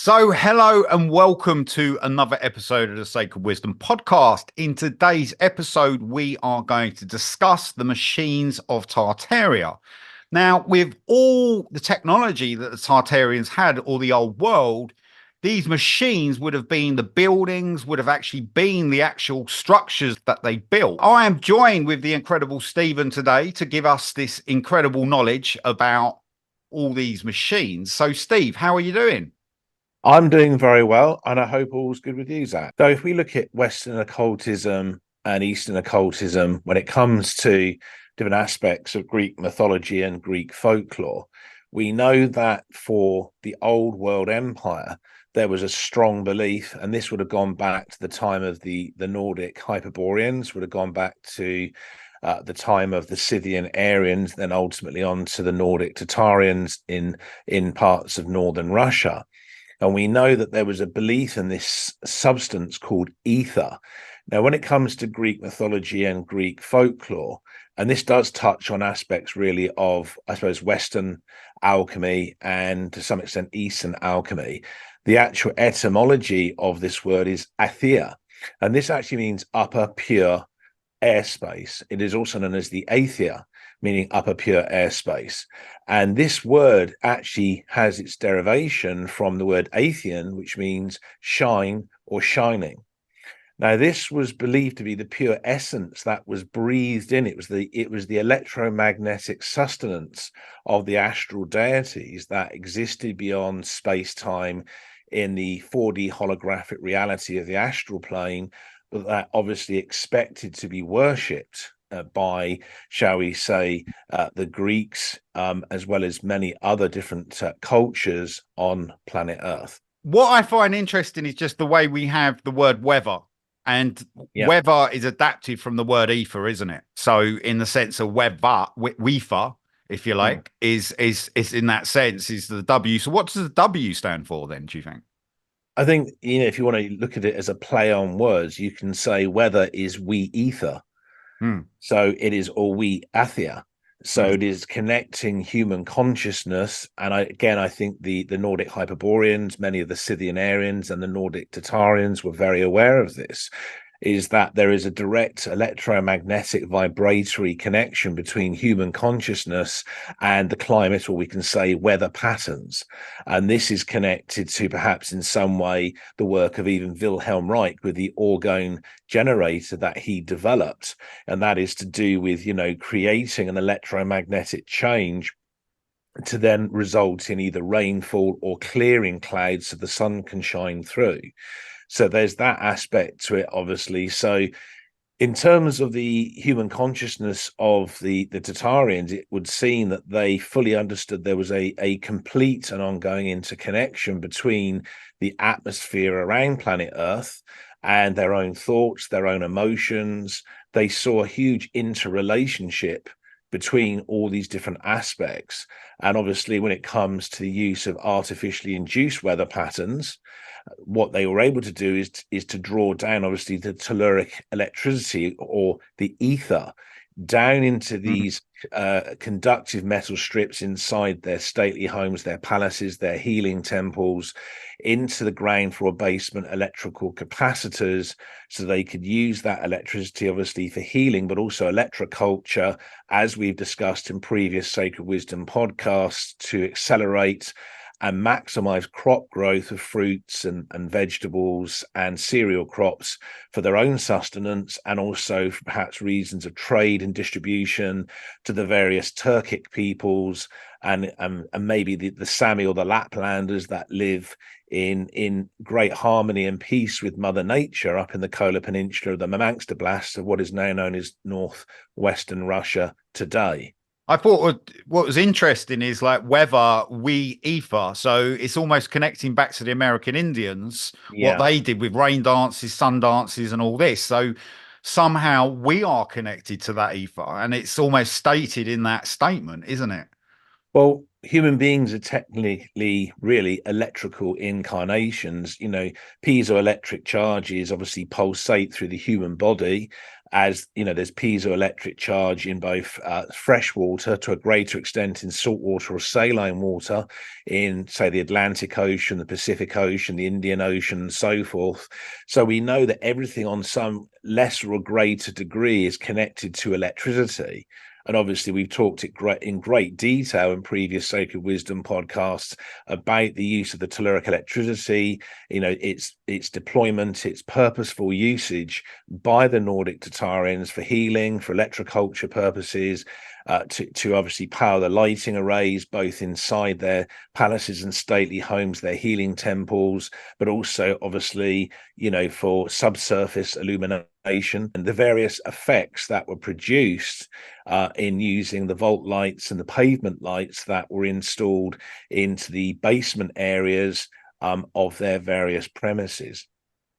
So, hello and welcome to another episode of the Sacred Wisdom podcast. In today's episode, we are going to discuss the machines of Tartaria. Now, with all the technology that the Tartarians had, or the old world, these machines would have been the buildings, would have actually been the actual structures that they built. I am joined with the incredible Stephen today to give us this incredible knowledge about all these machines. So, Steve, how are you doing? I'm doing very well, and I hope all's good with you, Zach. So, if we look at Western occultism and Eastern occultism, when it comes to different aspects of Greek mythology and Greek folklore, we know that for the old world empire, there was a strong belief, and this would have gone back to the time of the Nordic Hyperboreans, would have gone back to the time of the Scythian Aryans, then ultimately on to the Nordic Tartarians in parts of northern Russia. And we know that there was a belief in this substance called ether. Now, when it comes to Greek mythology and Greek folklore, and this does touch on aspects really of, I suppose, Western alchemy and to some extent Eastern alchemy, the actual etymology of this word is athia. And this actually means upper pure airspace. It is also known as the aethia, meaning upper pure airspace. And this word actually has its derivation from the word athean, which means shine or shining. Now, this was believed to be the pure essence that was breathed in. It was the electromagnetic sustenance of the astral deities that existed beyond space-time in the 4D holographic reality of the astral plane, but that obviously expected to be worshipped by, shall we say, the Greeks, as well as many other different cultures on planet Earth. What I find interesting is just the way we have the word weather, and Yeah. weather is adapted from the word ether, isn't it? So, in the sense of weather, if you Mm. like, is in that sense is the W. So, what does the W stand for then? Do you think? I think, if you want to look at it as a play on words, you can say weather is we ether. Hmm. So it is or we athia. So Hmm. it is connecting human consciousness. And I think the Nordic Hyperboreans, many of the Scythian Aryans and the Nordic Tartarians were very aware of this, is that there is a direct electromagnetic vibratory connection between human consciousness and the climate, or we can say weather patterns. And this is connected to perhaps in some way the work of even Wilhelm Reich with the orgone generator that he developed. And that is to do with, creating an electromagnetic change to then result in either rainfall or clearing clouds so the sun can shine through. So there's that aspect to it, obviously. So in terms of the human consciousness of the Tartarians, it would seem that they fully understood there was a complete and ongoing interconnection between the atmosphere around planet Earth and their own thoughts, their own emotions. They saw a huge interrelationship between all these different aspects. And obviously, when it comes to the use of artificially induced weather patterns, what they were able to do is to draw down obviously the telluric electricity or the ether down into these conductive metal strips inside their stately homes, their palaces, their healing temples, into the ground floor basement electrical capacitors, so they could use that electricity obviously for healing, but also electroculture, as we've discussed in previous Sacred Wisdom podcasts, to accelerate and maximize crop growth of fruits and vegetables and cereal crops for their own sustenance, and also for perhaps reasons of trade and distribution to the various Turkic peoples and maybe the Sami or the Laplanders that live in great harmony and peace with Mother Nature up in the Kola Peninsula, the Murmansk Oblast of what is now known as northwestern Russia today. I thought what was interesting is like weather, we ether. So it's almost connecting back to the American Indians, what Yeah. they did with rain dances, sun dances, and all this. So somehow we are connected to that ether. And it's almost stated in that statement, isn't it? Well, human beings are technically really electrical incarnations. Piezoelectric charges obviously pulsate through the human body, as you know, there's piezoelectric charge in both fresh water, to a greater extent in saltwater or saline water, in say the Atlantic Ocean, the Pacific Ocean, the Indian Ocean, and so forth. So we know that everything on some lesser or greater degree is connected to electricity. And obviously, we've talked in great detail in previous Sacred Wisdom podcasts about the use of the telluric electricity, you know, its deployment, its purposeful usage by the Nordic Tartarians for healing, for electroculture purposes, to obviously power the lighting arrays, both inside their palaces and stately homes, their healing temples, but also obviously, you know, for subsurface illumination, and the various effects that were produced in using the vault lights and the pavement lights that were installed into the basement areas of their various premises.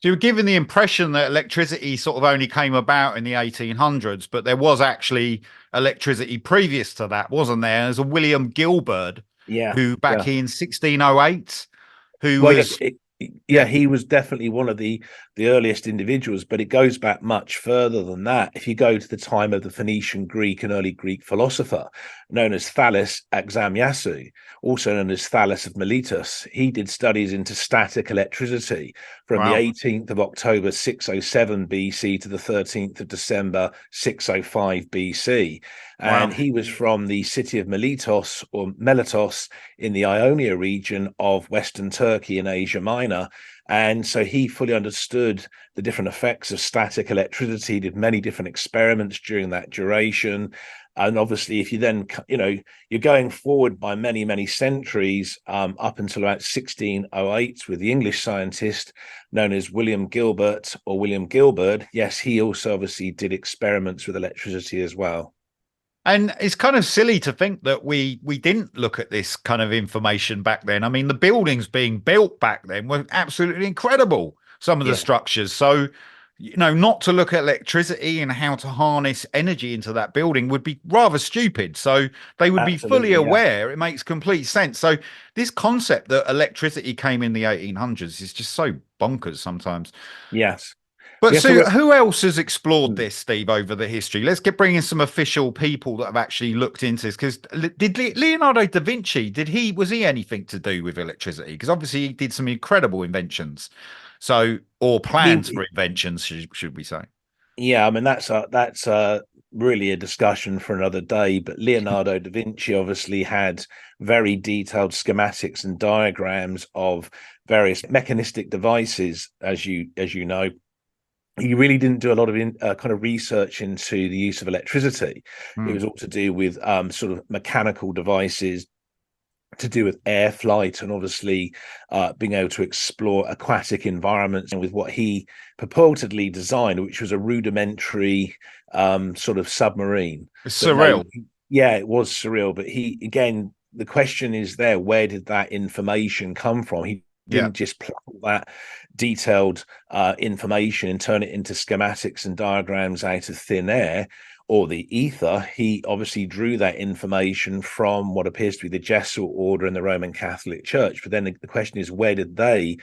So you were given the impression that electricity sort of only came about in the 1800s, but there was actually electricity previous to that, wasn't there? There's a William Gilbert, Yeah, who back yeah. in 1608, who Well, was, yeah, he was definitely one of the earliest individuals, but it goes back much further than that. If you go to the time of the Phoenician Greek and early Greek philosopher known as Thales Axamiasu, also known as Thales of Miletus, he did studies into static electricity from the wow, 18th of October 607 BC to the 13th of December 605 BC. wow. And he was from the city of Miletos, or Meletos, in the Ionia region of Western Turkey in Asia Minor. And so he fully understood the different effects of static electricity, did many different experiments during that duration. And obviously, if you then, you know, you're going forward by many, many centuries up until about 1608 with the English scientist known as William Gilbert, or William Gilbert. Yes, he also obviously did experiments with electricity as well. And it's kind of silly to think that we didn't look at this kind of information back then. I mean, the buildings being built back then were absolutely incredible, some of the Yeah, structures. So, you know, not to look at electricity and how to harness energy into that building would be rather stupid. So they would be fully absolutely. Yeah. aware. It makes complete sense. So this concept that electricity came in the 1800s is just so bonkers sometimes. Yes. But We have to. so, who else has explored Hmm. this, Steve, over the history? Let's bring in some official people that have actually looked into this. Because did Leonardo da Vinci, was he anything to do with electricity? Because obviously he did some incredible inventions. So, or plans for He, inventions, should we say? yeah, I mean that's really a discussion for another day. But Leonardo da Vinci obviously had very detailed schematics and diagrams of various mechanistic devices, as you know. He really didn't do a lot of kind of research into the use of electricity. It Hmm. was all to do with sort of mechanical devices, to do with air flight, and obviously being able to explore aquatic environments, and with what he purportedly designed, which was a rudimentary sort of submarine. It's But no, surreal. yeah, it was surreal. But he, again, the question is there, where did that information come from? He Yeah. didn't just pluck all that detailed information and turn it into schematics and diagrams out of thin air or the ether. He obviously drew that information from what appears to be the Jesuit order in the Roman Catholic Church. But then the question is, where did they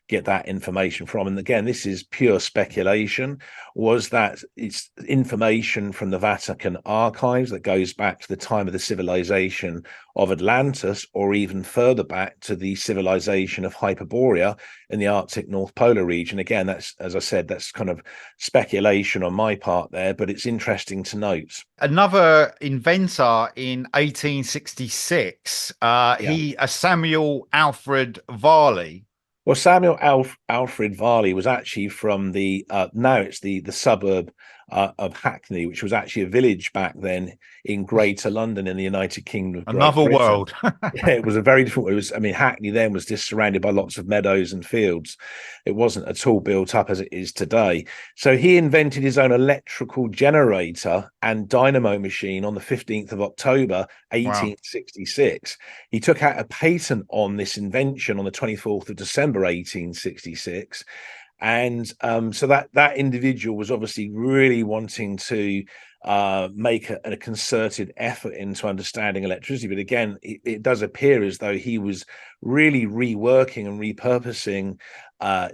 get that information from? And again, this is pure speculation. Was that it's information from the Vatican archives that goes back to the time of the civilization of Atlantis, or even further back to the civilization of Hyperborea in the Arctic North Polar region? Again, that's, as I said, that's kind of speculation on my part there, but it's interesting to note. Another inventor in 1866, Yeah. Samuel Alfred Varley. Well, Alfred Varley was actually from the now it's the suburb of Hackney, which was actually a village back then in Greater London in the United Kingdom of Great Another Britain. world. Yeah, it was a very different. It was, I mean, Hackney then was just surrounded by lots of meadows and fields. It wasn't at all built up as it is today. So he invented his own electrical generator and dynamo machine on the 15th of October, Wow. 1866. He took out a patent on this invention on the 24th of December, 1866. And so that individual was obviously really wanting to make a concerted effort into understanding electricity. But again, it does appear as though he was really reworking and repurposing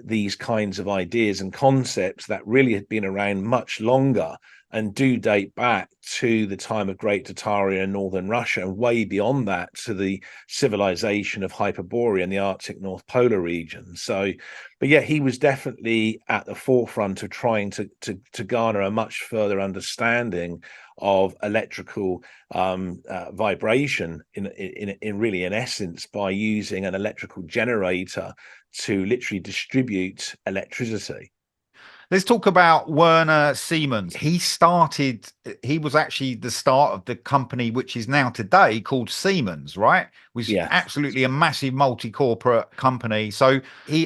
these kinds of ideas and concepts that really had been around much longer and do date back to the time of Great Tartaria in northern Russia, and way beyond that to the civilization of Hyperborea in the Arctic North Polar region. So, but yeah, he was definitely at the forefront of trying to garner a much further understanding of electrical vibration in really in essence by using an electrical generator to literally distribute electricity. Let's talk about Werner Siemens. He was actually the start of the company, which is now today called Siemens, right? Was Yeah. absolutely a massive multi-corporate company. So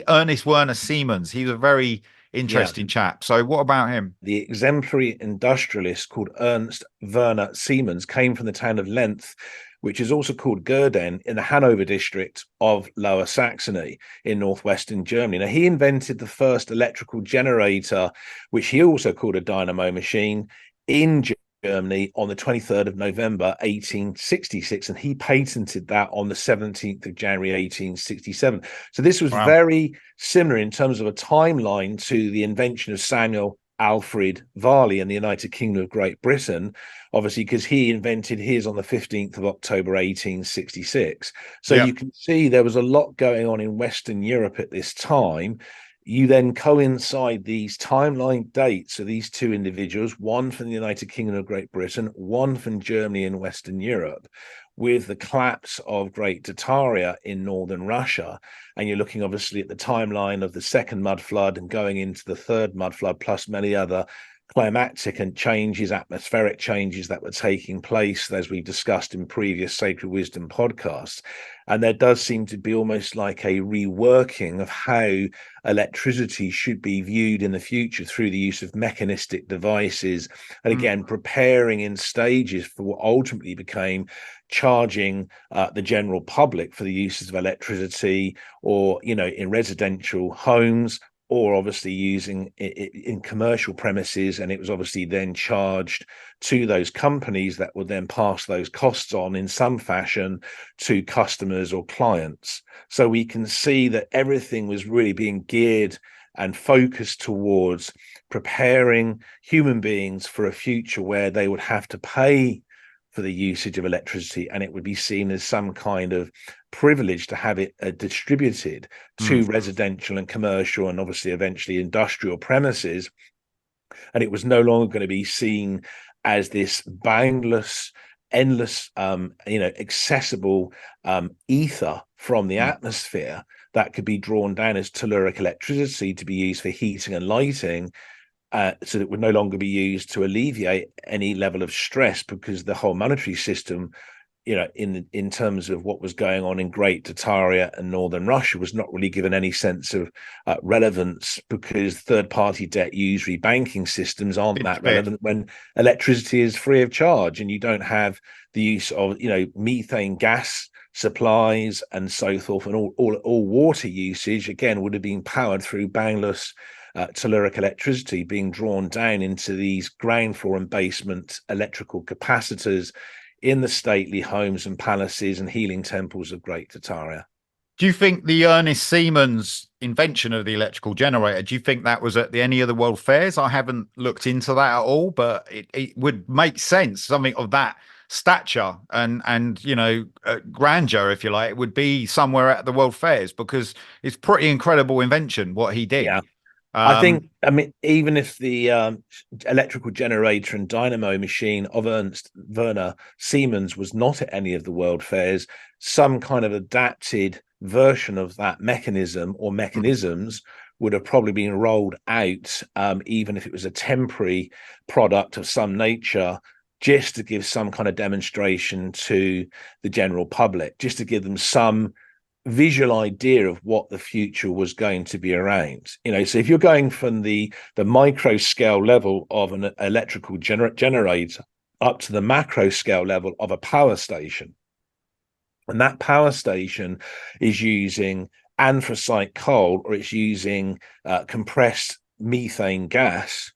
Ernest Werner Siemens, he's a very Yeah. interesting chap. So what about him? The exemplary industrialist called Ernst Werner Siemens came from the town of Lenzth, which is also called Gurden, in the Hanover district of Lower Saxony in northwestern Germany. Now, he invented the first electrical generator, which he also called a dynamo machine, in Germany on the 23rd of November, 1866, and he patented that on the 17th of January, 1867. So this was Wow. very similar in terms of a timeline to the invention of Samuel Alfred Varley in the United Kingdom of Great Britain, obviously because he invented his on the 15th of October 1866. So Yeah. you can see there was a lot going on in Western Europe at this time. You then coincide these timeline dates of these two individuals, one from the United Kingdom of Great Britain, one from Germany and Western Europe, with the collapse of Great Tartaria in northern Russia. And you're looking obviously at the timeline of the second mud flood and going into the third mud flood, plus many other climatic and changes, atmospheric changes that were taking place, as we discussed in previous Sacred Wisdom podcasts. And there does seem to be almost like a reworking of how electricity should be viewed in the future through the use of mechanistic devices. And again, preparing in stages for what ultimately became charging the general public for the uses of electricity, or, you know, in residential homes, or obviously using it in commercial premises, and it was obviously then charged to those companies that would then pass those costs on in some fashion to customers or clients. So we can see that everything was really being geared and focused towards preparing human beings for a future where they would have to pay for the usage of electricity, and it would be seen as some kind of privilege to have it distributed to residential and commercial and obviously eventually industrial premises. And it was no longer going to be seen as this boundless, endless, accessible ether from the atmosphere that could be drawn down as telluric electricity to be used for heating and lighting. So it would no longer be used to alleviate any level of stress, because the whole monetary system, you know, in terms of what was going on in Great Tartaria and northern Russia, was not really given any sense of relevance, because third-party debt usury banking systems aren't that relevant when electricity is free of charge and you don't have the use of, you know, methane gas supplies and so forth, and all water usage again would have been powered through boundless telluric electricity being drawn down into these ground floor and basement electrical capacitors in the stately homes and palaces and healing temples of Great Tartaria. Do you think the Ernest Siemens invention of the electrical generator, do you think that was at any of the world fairs? I haven't looked into that at all, but it would make sense. Something of that stature and grandeur, if you like, it would be somewhere at the world fairs, because it's pretty incredible invention what he did. Yeah. I mean, even if the electrical generator and dynamo machine of Ernst Werner Siemens was not at any of the world fairs, some kind of adapted version of that mechanism or mechanisms would have probably been rolled out, even if it was a temporary product of some nature, just to give some kind of demonstration to the general public, just to give them some visual idea of what the future was going to be around. You know, so if you're going from the micro scale level of an electrical generator up to the macro scale level of a power station, and that power station is using anthracite coal, or it's using compressed methane gas,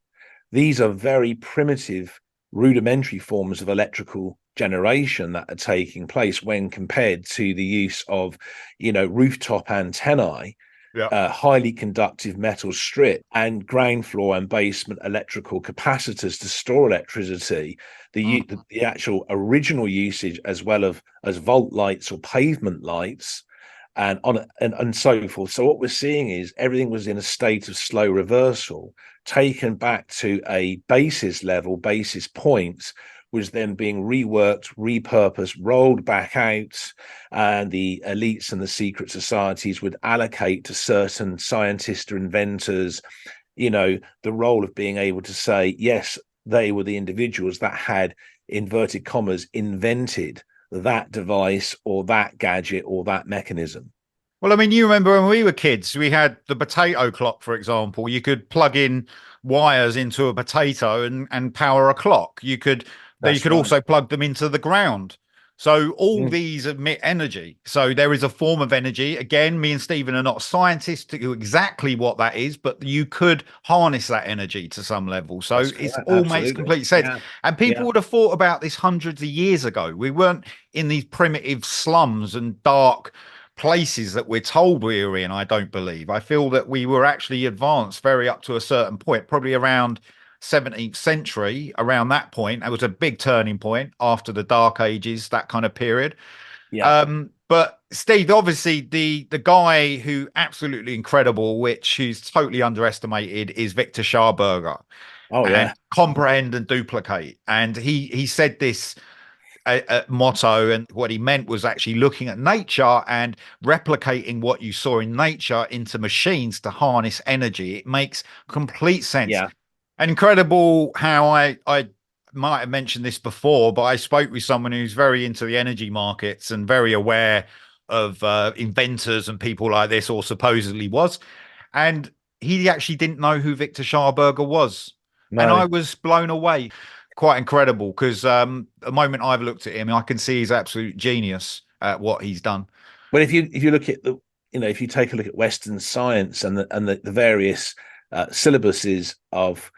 these are very primitive rudimentary forms of electrical generation that are taking place when compared to the use of, rooftop antennae, Yeah. highly conductive metal strip, and ground floor and basement electrical capacitors to store electricity. The actual original usage, as well as vault lights or pavement lights, and so forth. So what we're seeing is everything was in a state of slow reversal, taken back to a basis points, was then being reworked, repurposed, rolled back out, and the elites and the secret societies would allocate to certain scientists or inventors, the role of being able to say, yes, they were the individuals that had, inverted commas, invented that device or that gadget or that mechanism. Well, I mean, you remember when we were kids, we had the potato clock, for example. You could plug in wires into a potato and power a clock. You That's could right. also plug them into the ground. So all Mm. these emit energy. So there is a form of energy. Again, me and Stephen are not scientists to know exactly what that is, but you could harness that energy to some level. So That's it's correct. all makes Absolutely. complete sense. Yeah. And people Yeah. would have thought about this hundreds of years ago. We weren't in these primitive slums and dark places that we're told we were in. I don't believe. I feel that we were actually advanced very up to a certain point, probably around 17th century. Around that point, it was a big turning point after the Dark Ages, that kind of period. Yeah. But Steve, obviously, the guy who absolutely incredible, which who's totally underestimated, is Victor Schauberger, Oh, and yeah. comprehend and duplicate. And he said this motto, and what he meant was actually looking at nature and replicating what you saw in nature into machines to harness energy. It makes complete sense. Yeah. And incredible how I might have mentioned this before, but I spoke with someone who's very into the energy markets and very aware of inventors and people like this, or supposedly was, and he actually didn't know who Victor Schauberger was, and I No. was blown away. Quite incredible, because the moment I've looked at him, I can see he's absolute genius at what he's done. But if you look at if you take a look at Western science and the various syllabuses of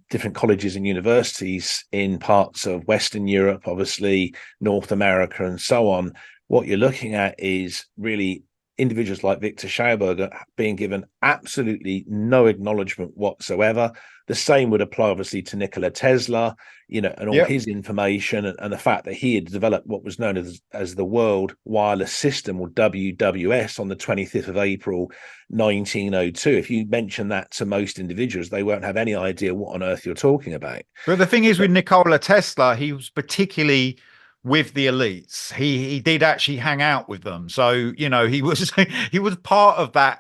different colleges and universities in parts of Western Europe, obviously North America, and so on, what you're looking at is really individuals like Victor Schauberger being given absolutely no acknowledgement whatsoever. The same would apply, obviously, to Nikola Tesla, and all Yep. his information, and the fact that he had developed what was known as the World Wireless System, or WWS, on the 25th of April, 1902. If you mention that to most individuals, they won't have any idea what on earth you're talking about. But the thing is, But with Nikola Tesla, he was particularly with the elites. He did actually hang out with them, so he was he was part of that.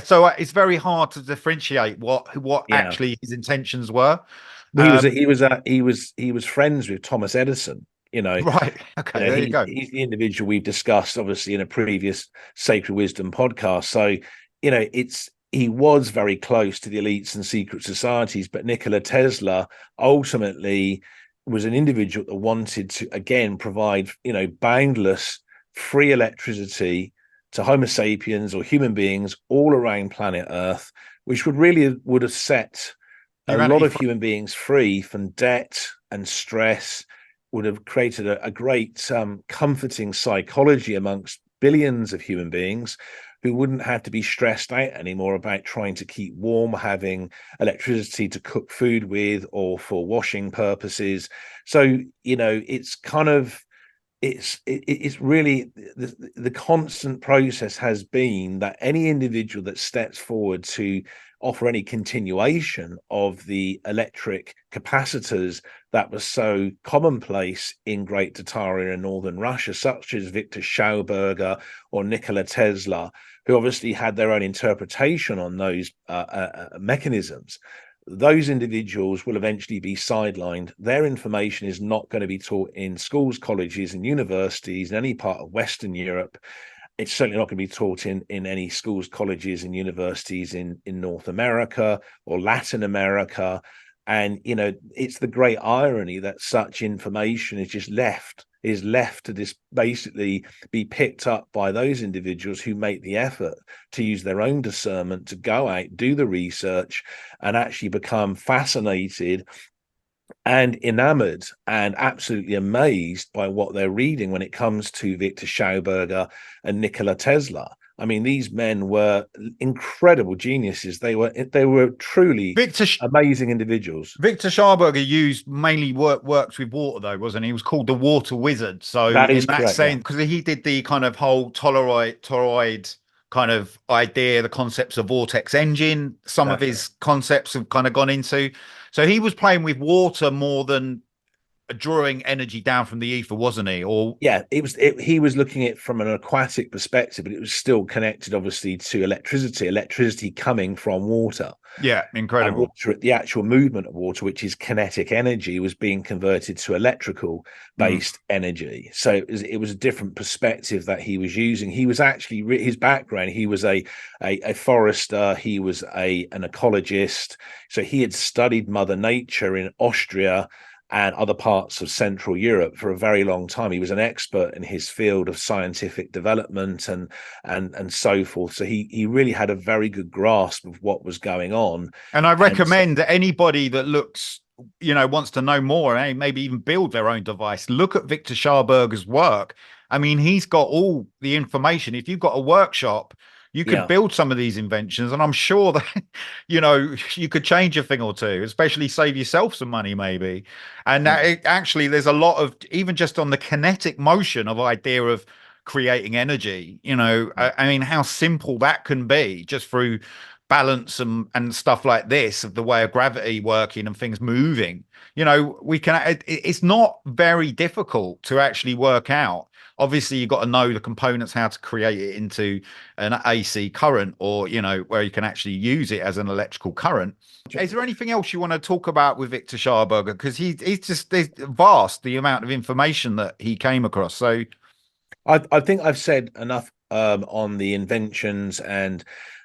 So it's very hard to differentiate what yeah, actually his intentions were. he was Um, he was he was friends with Thomas Edison. right. Okay. There you go. He's the individual we've discussed, obviously, in a previous Sacred Wisdom podcast. So, he was very close to the elites and secret societies, but Nikola Tesla ultimately was an individual that wanted to, again, provide, boundless free electricity to Homo sapiens, or human beings, all around planet Earth, which would have set a lot Humanity. of human beings free from debt and stress, would have created a great comforting psychology amongst billions of human beings, who wouldn't have to be stressed out anymore about trying to keep warm, having electricity to cook food with, or for washing purposes. So, it's kind of, it's really the constant process has been that any individual that steps forward to offer any continuation of the electric capacitors that was so commonplace in Great Tartaria and northern Russia, such as Victor Schauberger or Nikola Tesla, who obviously had their own interpretation on those mechanisms, those individuals will eventually be sidelined. Their information is not going to be taught in schools, colleges, and universities in any part of Western Europe. It's certainly not going to be taught in any schools, colleges, and universities in North America or Latin America. And, it's the great irony that such information is left to this basically be picked up by those individuals who make the effort to use their own discernment to go out, do the research, and actually become fascinated and enamored and absolutely amazed by what they're reading when it comes to Victor Schauberger and Nikola Tesla. I mean, these men were incredible geniuses. They were truly Victor amazing individuals. Victor Schauberger used mainly works with water though, wasn't he? He was called the Water Wizard. So That in is that correct. Yeah, sense, because he did the kind of whole toroid kind of idea, the concepts of vortex engine, some of that's right. his concepts have kind of gone into. So he was playing with water more than drawing energy down from the ether, wasn't he? Or Yeah, he was looking at it from an aquatic perspective, but it was still connected, obviously, to electricity coming from water. yeah, And incredible. water, the actual movement of water, which is kinetic energy, was being converted to electrical Mm. based energy. So it was a different perspective that he was using. He was actually, his background, he was a forester, he was an ecologist. So he had studied Mother Nature in Austria and other parts of Central Europe for a very long time. He was an expert in his field of scientific development and so forth. So he really had a very good grasp of what was going on. And I And so, recommend that anybody that looks, wants to know more, and maybe even build their own device, look at Victor Schauberger's work. I mean, he's got all the information. If you've got a workshop, you could yeah. build some of these inventions, and I'm sure that, you could change a thing or two, especially save yourself some money, maybe. And actually, there's a lot of, even just on the kinetic motion of idea of creating energy, I mean, how simple that can be just through balance and stuff like this of the way of gravity working and things moving. We can, it's not very difficult to actually work out. Obviously you've got to know the components, how to create it into an AC current, or where you can actually use it as an electrical current. Is there anything else you want to talk about with Victor Schauberger? Because he's just, there's vast the amount of information that he came across. So I think I've said enough on the inventions and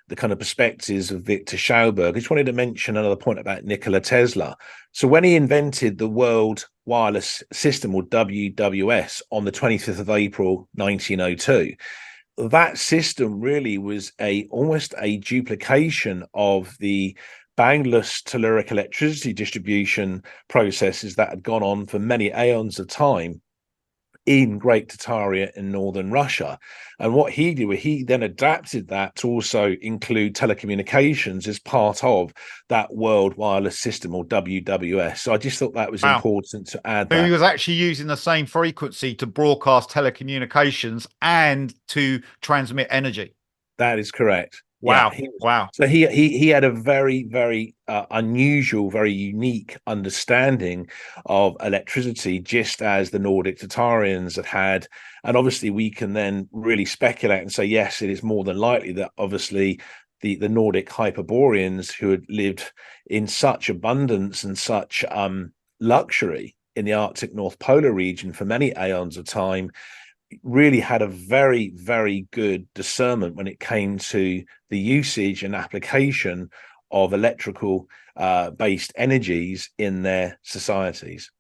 the kind of perspectives of Victor Schauberg. I just wanted to mention another point about Nikola Tesla. So when he invented the World Wireless System, or WWS, on the 25th of April 1902, that system really was almost a duplication of the boundless telluric electricity distribution processes that had gone on for many aeons of time in Great Tartaria in northern Russia. And what he did, he then adapted that to also include telecommunications as part of that World Wireless System, or WWS. So I just thought that was wow. important to add So he that. was actually using the same frequency to broadcast telecommunications and to transmit energy. That is correct. Yeah, Wow. he was. Wow. So he had a very unusual, very unique understanding of electricity, just as the Nordic Tartarians had. And obviously, we can then really speculate and say, yes, it is more than likely that obviously the Nordic Hyperboreans, who had lived in such abundance and such luxury in the Arctic North Polar region for many aeons of time, really had a very good discernment when it came to the usage and application of electrical based energies in their societies.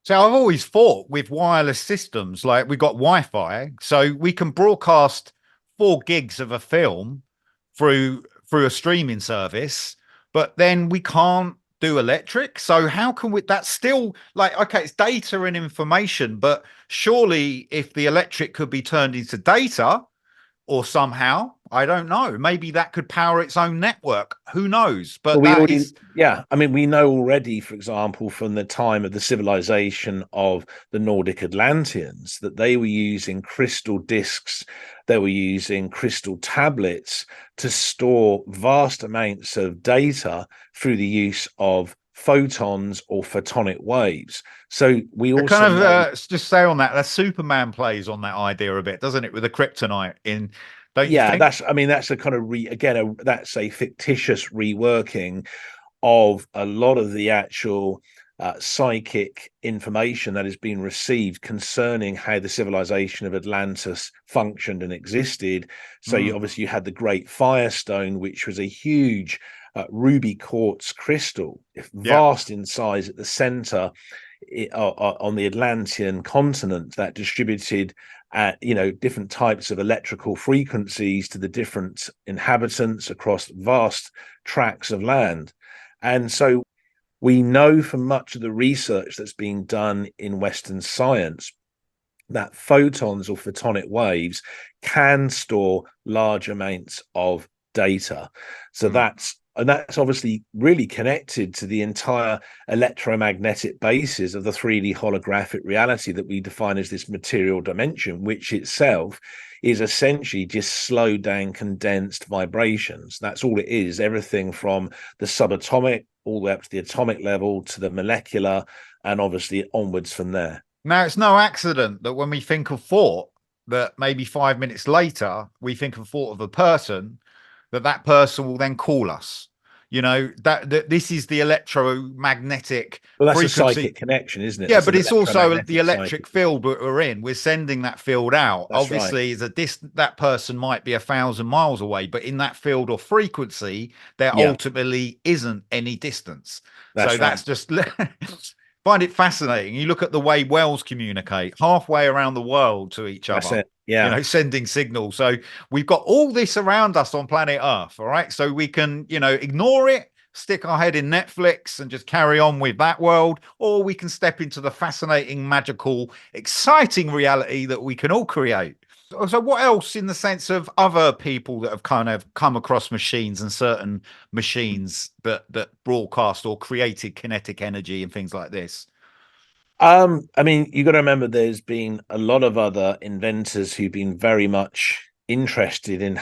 So I've always thought with wireless systems, like we've got Wi-Fi, so we can broadcast 4 gigs of a film through a streaming service, but then we can't do electric. So how can we, that's still like, okay, it's data and information, but surely if the electric could be turned into data, or somehow, I don't know, maybe that could power its own network. Who knows? Well, But we that already, is, yeah. I mean, we know already, for example, from the time of the civilization of the Nordic Atlanteans, that they were using crystal discs, they were using crystal tablets to store vast amounts of data through the use of photons or photonic waves. So we it also kind of know. just say on that Superman plays on that idea a bit, doesn't it, with the kryptonite in, don't you Yeah, think? that's a kind of that's a fictitious reworking of a lot of the actual psychic information that has been received concerning how the civilization of Atlantis functioned and existed. So Mm, you had the Great Firestone, which was a huge ruby quartz crystal, yeah. vast in size, at the center on the Atlantean continent, that distributed different types of electrical frequencies to the different inhabitants across vast tracts of land. And so We know from much of the research that's being done in Western science that photons or photonic waves can store large amounts of data. So that's obviously really connected to the entire electromagnetic basis of the 3D holographic reality that we define as this material dimension, which itself is essentially just slowed down condensed vibrations. That's all it is. Everything from the subatomic all the way up to the atomic level to the molecular, and obviously onwards from there. Now, it's no accident that when we think of thought, that maybe 5 minutes later, we think of thought of a person, that person will then call us. You know, that this is the electromagnetic Well, that's frequency. a psychic connection, isn't it? Yeah, That's but an it's also the electromagnetic electric psychic. field that we're in. We're sending that field out. That's Obviously, right. that person might be 1,000 miles away, but in that field or frequency, there Yeah, ultimately isn't any distance. So that's right. that's just find it fascinating. You look at the way whales communicate halfway around the world to each That's other, it. Yeah. sending signals. So we've got all this around us on planet Earth. All right. So we can, ignore it, stick our head in Netflix and just carry on with that world, or we can step into the fascinating, magical, exciting reality that we can all create. So what else in the sense of other people that have kind of come across machines and certain machines that broadcast or created kinetic energy and things like this? I mean, you got to remember there's been a lot of other inventors who've been very much interested in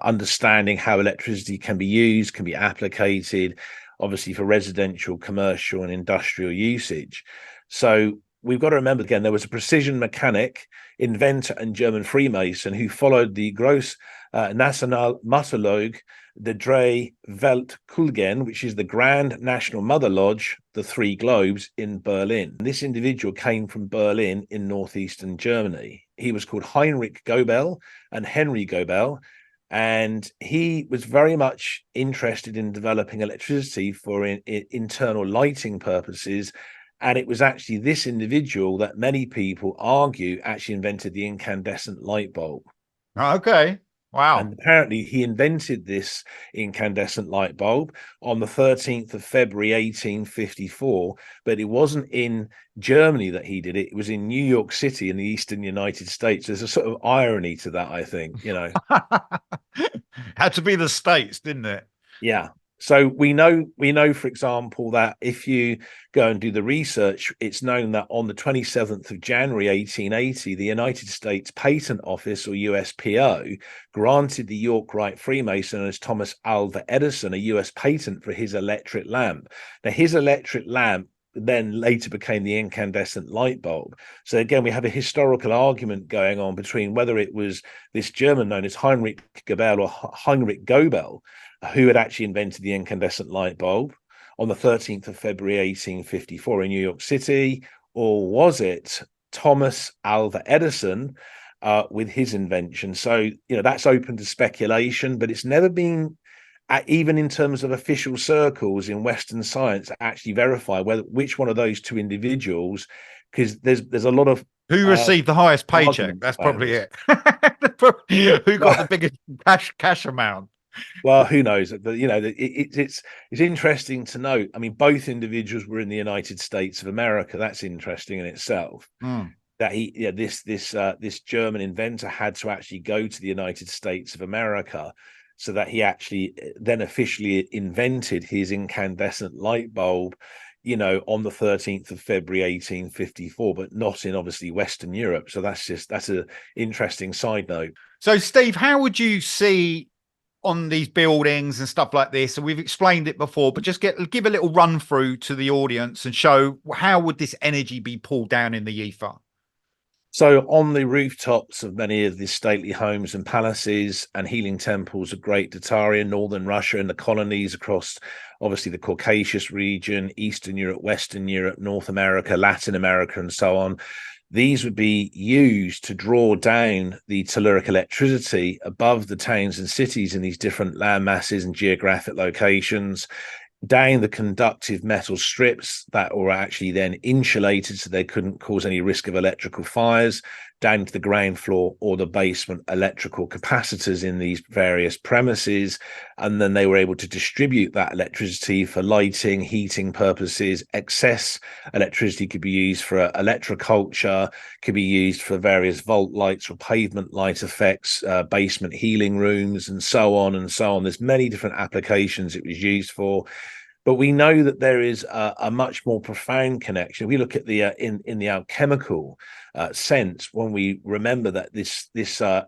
understanding how electricity can be used, can be applicated, obviously for residential, commercial, and industrial usage. So we've got to remember again, there was a precision mechanic, inventor, and German Freemason who followed the Gross Nationalmatologe, the Drei Weltkugel, which is the Grand National Mother Lodge, the Three Globes in Berlin. And this individual came from Berlin in northeastern Germany. He was called Heinrich Goebel and Henry Goebel, and he was very much interested in developing electricity for internal lighting purposes. And it was actually this individual that many people argue actually invented the incandescent light bulb. Okay. Wow. And apparently he invented this incandescent light bulb on the 13th of February, 1854. But it wasn't in Germany that he did it. It was in New York City in the eastern United States. There's a sort of irony to that, I think, Had to be the States, didn't it? Yeah. So we know, for example, that if you go and do the research, it's known that on the 27th of January, 1880, the United States Patent Office, or USPO, granted the York Rite Freemason as Thomas Alva Edison a US patent for his electric lamp. Now, his electric lamp then later became the incandescent light bulb. So again, we have a historical argument going on between whether it was this German known as Heinrich Goebel or Heinrich Goebel who had actually invented the incandescent light bulb on the 13th of February, 1854 in New York City, or was it Thomas Alva Edison with his invention? So, that's open to speculation, but it's never been, even in terms of official circles in Western science, actually verify which one of those two individuals, because there's a lot of Who received the highest paycheck? arguments That's about probably this. it. Who got the biggest cash amount? Well, who knows? But it's interesting to note. I mean, both individuals were in the United States of America. That's interesting in itself. That this German inventor had to actually go to the United States of America, so that he actually then officially invented his incandescent light bulb, on the 13th of February, 1854, but not in obviously Western Europe. So that's an interesting side note. So, Steve, how would you see on these buildings and stuff like this? And we've explained it before, but just give a little run through to the audience and show how would this energy be pulled down in the ether? So on the rooftops of many of the stately homes and palaces and healing temples of Great Tartaria, northern Russia, and the colonies across obviously the Caucasus region, Eastern Europe, Western Europe, North America, Latin America, and so on, these would be used to draw down the telluric electricity above the towns and cities in these different land masses and geographic locations, down the conductive metal strips that were actually then insulated so they couldn't cause any risk of electrical fires, down to the ground floor or the basement electrical capacitors in these various premises, and then they were able to distribute that electricity for lighting, heating purposes. Excess electricity could be used for electroculture, could be used for various vault lights or pavement light effects, basement healing rooms, and so on and so on. There's many different applications it was used for. But we know that there is a much more profound connection. We look at the in the alchemical sense, when we remember that this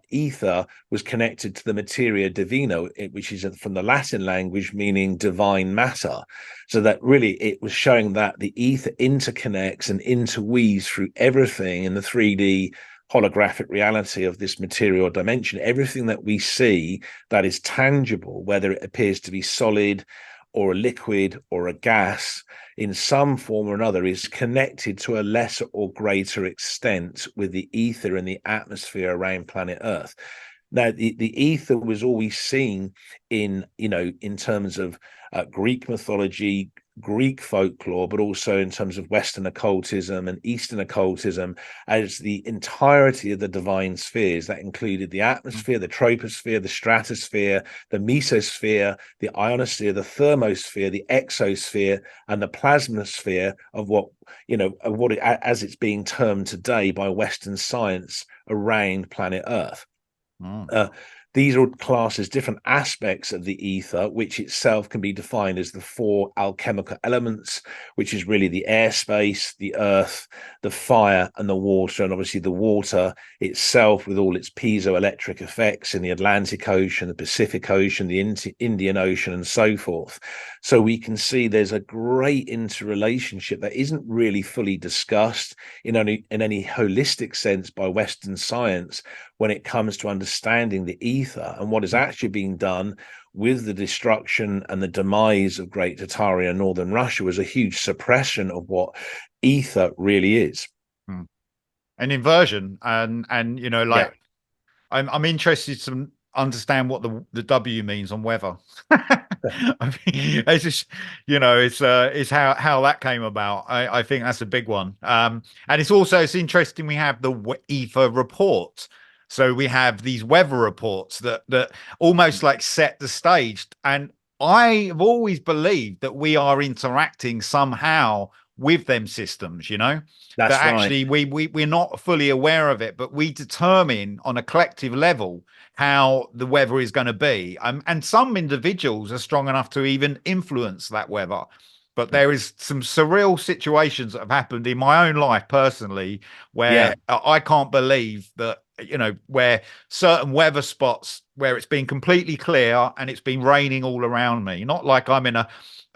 ether was connected to the materia divina, which is from the Latin language meaning divine matter. So that really it was showing that the ether interconnects and interweaves through everything in the 3D holographic reality of this material dimension. Everything that we see that is tangible, whether it appears to be solid or a liquid or a gas, in some form or another, is connected to a lesser or greater extent with the ether and the atmosphere around planet Earth. Now, the ether was always seen in terms of Greek mythology, Greek folklore, but also in terms of Western occultism and Eastern occultism as the entirety of the divine spheres. That included the atmosphere, the troposphere, the stratosphere, the mesosphere, the ionosphere, the thermosphere, the exosphere, and the plasmasphere of as it's being termed today by Western science around planet Earth. These are classed as different aspects of the ether, which itself can be defined as the four alchemical elements, which is really the airspace, the earth, the fire, and the water. And obviously the water itself, with all its piezoelectric effects in the Atlantic Ocean, the Pacific Ocean, the Indian Ocean, and so forth. So we can see there's a great interrelationship that isn't really fully discussed in any holistic sense by Western science when it comes to understanding the ether and what is actually being done with the destruction and the demise of Great Tartaria and Northern Russia was a huge suppression of what ether really is. An inversion, and I'm interested to understand what the W means on weather. I mean, it's just, it's how that came about. I think that's a big one. And it's interesting. We have the ether report. So we have these weather reports that almost like set the stage. And I've always believed that we are interacting somehow with them systems, That's that actually right. we're not fully aware of it, but we determine on a collective level how the weather is going to be. And some individuals are strong enough to even influence that weather. But there is some surreal situations that have happened in my own life personally where I can't believe that, where certain weather spots where it's been completely clear and it's been raining all around me. Not like I'm in a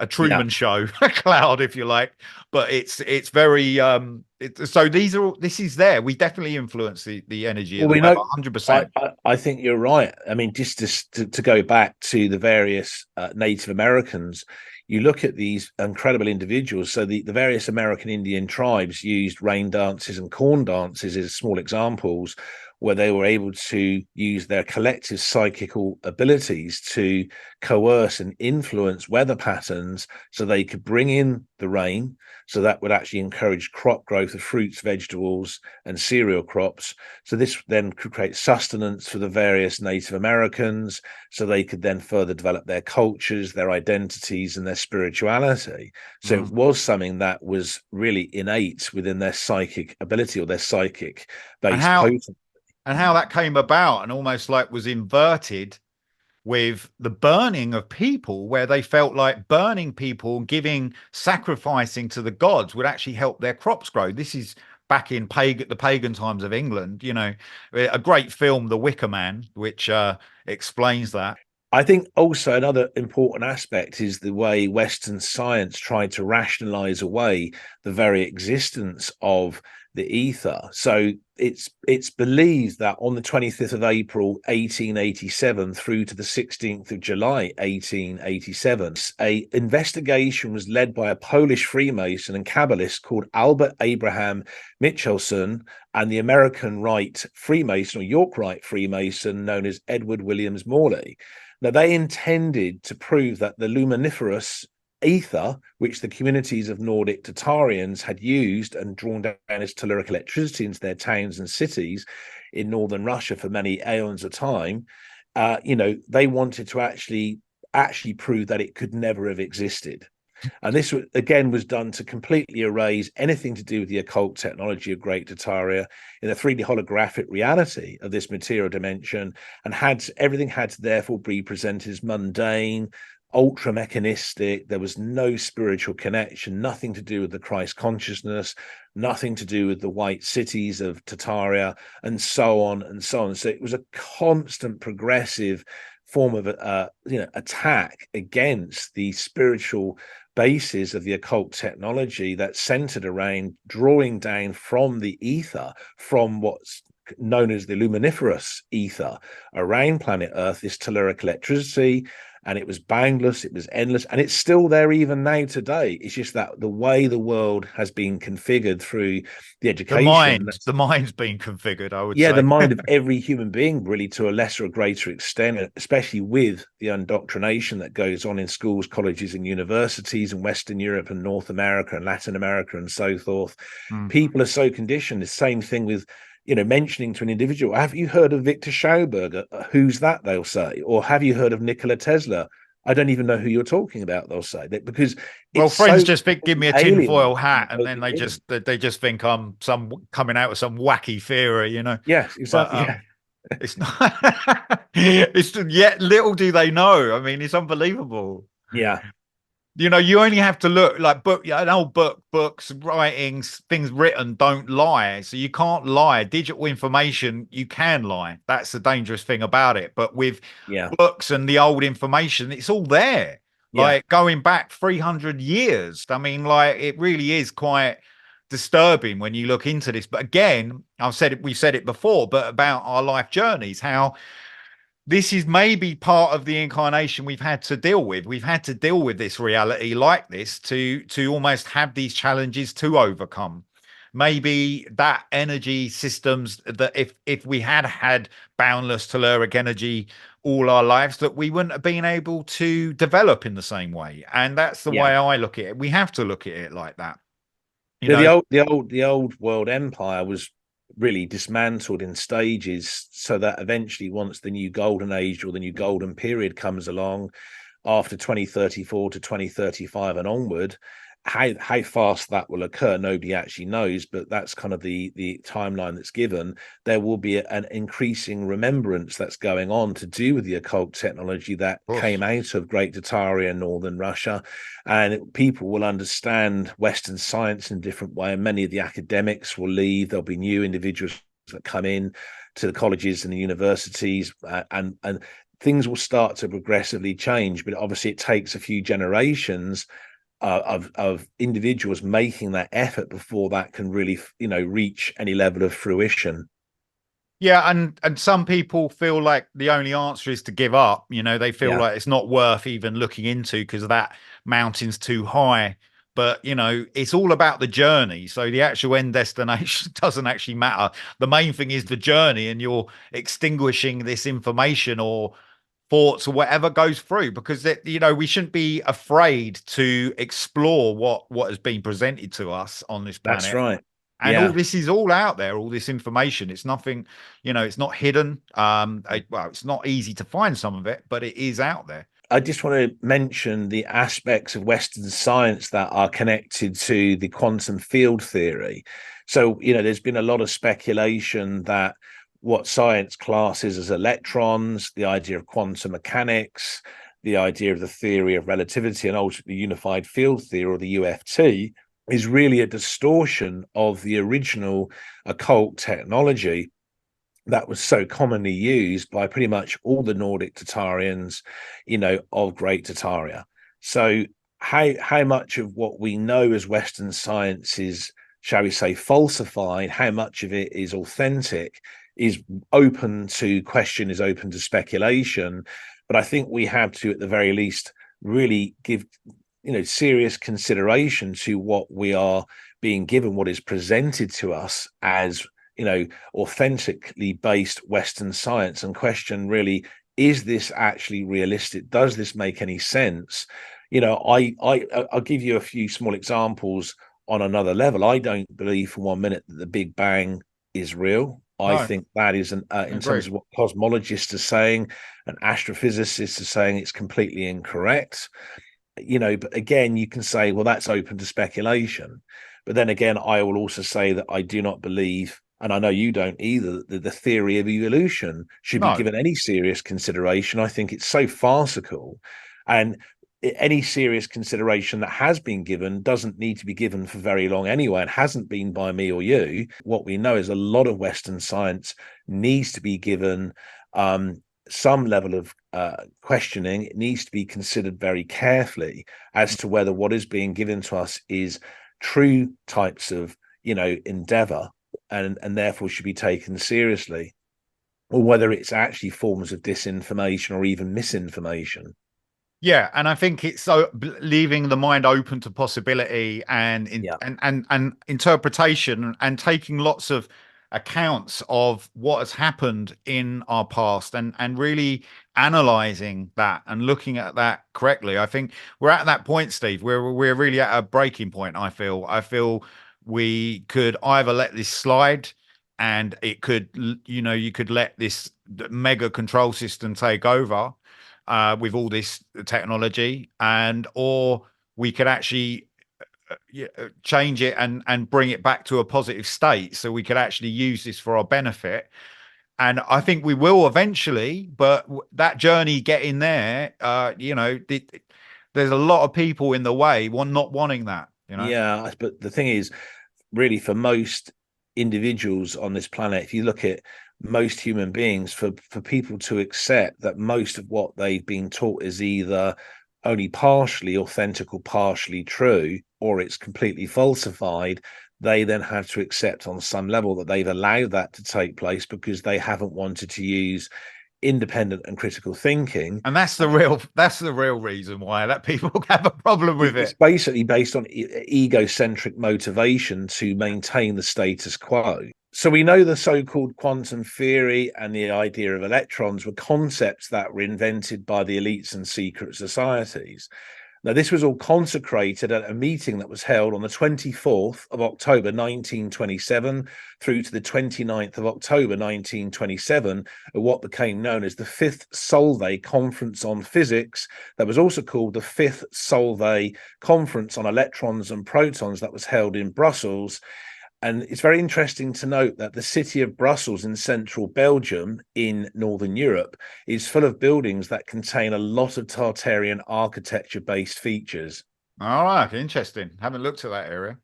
Truman Show cloud, if you like, but it's very so this is there. We definitely influence the energy of the weather 100%. I think you're right. I mean, just to go back to the various Native Americans, you look at these incredible individuals. So the various American Indian tribes used rain dances and corn dances as small examples where they were able to use their collective psychical abilities to coerce and influence weather patterns so they could bring in the rain. So that would actually encourage crop growth of fruits, vegetables, and cereal crops. So this then could create sustenance for the various Native Americans, so they could then further develop their cultures, their identities, and their spirituality. So it was something that was really innate within their psychic ability or their psychic based potency. And how that came about and almost like was inverted with the burning of people, where they felt like burning people, sacrificing to the gods would actually help their crops grow. This is back in the pagan times of England, a great film, The Wicker Man, which explains that. I think also another important aspect is the way Western science tried to rationalize away the very existence of the ether. So it's believed that on the 25th of April 1887 through to the 16th of July 1887, a investigation was led by a Polish Freemason and Kabbalist called Albert Abraham Michelson and the American Rite Freemason or York Rite Freemason known as Edward Williams Morley. Now, they intended to prove that the luminiferous ether, which the communities of Nordic Tartarians had used and drawn down as telluric electricity into their towns and cities in northern Russia for many aeons of time, they wanted to actually prove that it could never have existed. And this, again, was done to completely erase anything to do with the occult technology of Great Tartaria in a 3D holographic reality of this material dimension, and everything had to therefore be presented as mundane, ultra mechanistic. There was no spiritual connection, nothing to do with the Christ consciousness, nothing to do with the white cities of Tartaria, and so on and so on. So it was a constant progressive form of attack against the spiritual basis of the occult technology that centered around drawing down from the ether, from what's known as the luminiferous ether around planet Earth, this telluric electricity. And it was boundless, it was endless, and it's still there even now today. It's just that the way the world has been configured through the education, the mind's been configured, I would yeah, say. the mind of every human being, really, to a lesser or greater extent, especially with the indoctrination that goes on in schools, colleges, and universities in Western Europe and North America and Latin America and so forth. People are so conditioned. The same thing with, mentioning to an individual, have you heard of Victor Schauberger? Who's that? They'll say. Or have you heard of Nikola Tesla? I don't even know who you're talking about, they'll say. That because friends just give me a tinfoil hat, and then they just think I'm coming out with some wacky theory, Yes, exactly. But, it's not. It's yet little do they know. I mean, it's unbelievable. Yeah. You only have to look like an old books, writings, things written don't lie. So you can't lie. Digital information, you can lie. That's the dangerous thing about it. But with books and the old information, it's all there. Like going back 300 years. I mean, like it really is quite disturbing when you look into this. But again, we've said it before, but about our life journeys, how this is maybe part of the incarnation we've had to deal with. We've had to deal with this reality like this to almost have these challenges to overcome. Maybe that energy systems, that if we had boundless telluric energy all our lives, that we wouldn't have been able to develop in the same way. And that's the way I look at it. We have to look at it like that. The old world empire was really dismantled in stages, so that eventually, once the new golden age or the new golden period comes along after 2034 to 2035 and onward, how fast that will occur, nobody actually knows, but that's kind of the timeline that's given. There will be an increasing remembrance that's going on to do with the occult technology that came out of Great Tartaria and northern Russia, and people will understand Western science in a different way, and many of the academics will leave. There'll be new individuals that come in to the colleges and the universities, and things will start to progressively change. But obviously it takes a few generations of individuals making that effort before that can really, reach any level of fruition. Yeah, and some people feel like the only answer is to give up. They feel like it's not worth even looking into because that mountain's too high. But it's all about the journey. So the actual end destination doesn't actually matter. The main thing is the journey, and you're extinguishing this information or thoughts or whatever goes through, because we shouldn't be afraid to explore what has been presented to us on this planet. That's right. And all this is all out there, all this information. It's nothing, it's not hidden. It's not easy to find some of it, but it is out there. I just want to mention the aspects of Western science that are connected to the quantum field theory. So, there's been a lot of speculation that what science classes as electrons, the idea of quantum mechanics, the idea of the theory of relativity, and ultimately unified field theory, or the UFT, is really a distortion of the original occult technology that was so commonly used by pretty much all the Nordic Tartarians, of Great Tartaria. So how much of what we know as Western science is, shall we say, falsified, how much of it is authentic, is open to question, is open to speculation. But I think we have to, at the very least, really give serious consideration to what we are being given, what is presented to us as authentically based Western science, and question really, is this actually realistic? Does this make any sense? I'll give you a few small examples on another level. I don't believe for 1 minute that the Big Bang is real. I No, think that is I in agree. terms of what cosmologists are saying and astrophysicists are saying, it's completely incorrect. But again, you can say, well, that's open to speculation. But then again, I will also say that I do not believe, and I know you don't either, that the theory of evolution should be No. given any serious consideration. I think it's so farcical. And any serious consideration that has been given doesn't need to be given for very long anyway. It hasn't been by me or you. What we know is a lot of Western science needs to be given some level of questioning. It needs to be considered very carefully as to whether what is being given to us is true types of endeavor and therefore should be taken seriously, or whether it's actually forms of disinformation or even misinformation. Yeah, and I think it's so leaving the mind open to possibility and Yeah. and interpretation, and taking lots of accounts of what has happened in our past, and really analyzing that and looking at that correctly. I think we're at that point, Steve, where we're really at a breaking point. I feel we could either let this slide, and it could, you could let this mega control system take over with all this technology, or we could actually change it and bring it back to a positive state, so we could actually use this for our benefit. And I think we will eventually, but that journey getting there, there's a lot of people in the way, not wanting that. Yeah, but the thing is, really, for most individuals on this planet, if you look at most human beings, for people to accept that most of what they've been taught is either only partially authentic or partially true, or it's completely falsified, they then have to accept on some level that they've allowed that to take place because they haven't wanted to use independent and critical thinking. And that's the real reason why that people have a problem with It's it. basically based on egocentric motivation to maintain the status quo. So we know the so-called quantum theory and the idea of electrons were concepts that were invented by the elites and secret societies. Now, this was all consecrated at a meeting that was held on the 24th of October 1927 through to the 29th of October 1927 at what became known as the Fifth Solvay Conference on Physics. That was also called the Fifth Solvay Conference on Electrons and Protons, that was held in Brussels. And it's very interesting to note that the city of Brussels in central Belgium in Northern Europe is full of buildings that contain a lot of Tartarian architecture-based features. All right, interesting. Haven't looked at that area.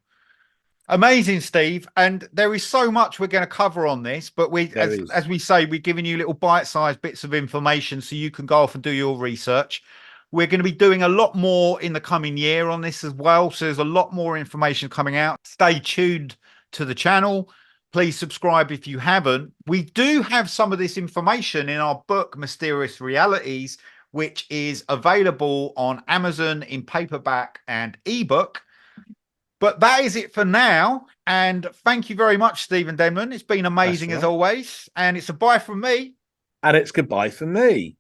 Amazing, Steve. And there is so much we're going to cover on this, but There is. as we say, we're giving you little bite-sized bits of information so you can go off and do your research. We're going to be doing a lot more in the coming year on this as well. So there's a lot more information coming out. Stay tuned to the channel. Please subscribe if you haven't. We do have some of this information in our book, Mysterious Realities, which is available on Amazon in paperback and ebook. But that is it for now. And thank you very much, Stephen Denman. It's been amazing as always. And it's a bye from me. And it's goodbye for me.